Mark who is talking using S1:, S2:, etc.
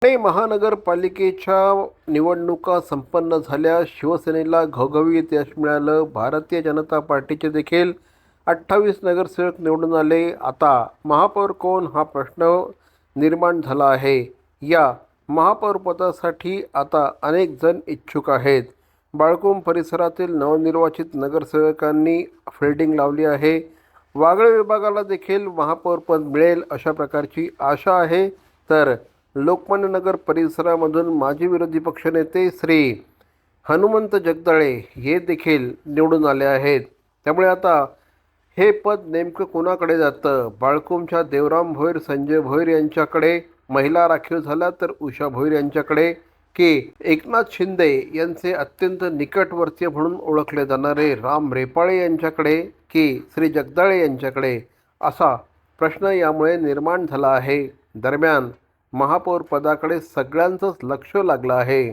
S1: ठाणे महानगरपालिकेच्या निवडणुका संपन्न झाल्या. शिवसेनेला घवघवीत यश मिळालं. भारतीय जनता पार्टीचे देखील 28 नगरसेवक निवडून आले. आता महापौर कोण हा प्रश्न निर्माण झाला आहे. या महापौर पदासाठी आता अनेक जण इच्छुक आहेत. बाळकूम परिसरातील नवनिर्वाचित नगरसेवकांनी फिल्डिंग लावली आहे. वागळे विभागाला देखील महापौरपद मिळेल अशा प्रकारची आशा आहे. तर लोकमान्य नगर परिसरामधून माजी विरोधी पक्षनेते श्री हनुमंत जगदाळे हे देखील निवडून आले आहेत. त्यामुळे आता हे पद नेमकं कोणाकडे जातं? बाळकूमच्या देवराम भोईर, संजय भोईर यांच्याकडे महिला राखीव झाला, तर उषा भोईर यांच्याकडे, की एकनाथ शिंदे यांचे अत्यंत निकटवर्तीय म्हणून ओळखले जाणारे राम रेपाळे यांच्याकडे, की श्री जगदाळे यांच्याकडे, असा प्रश्न यामुळे निर्माण झाला आहे. दरम्यान महापौर पदाकडे सगळ्यांचंच लक्ष लागलं आहे.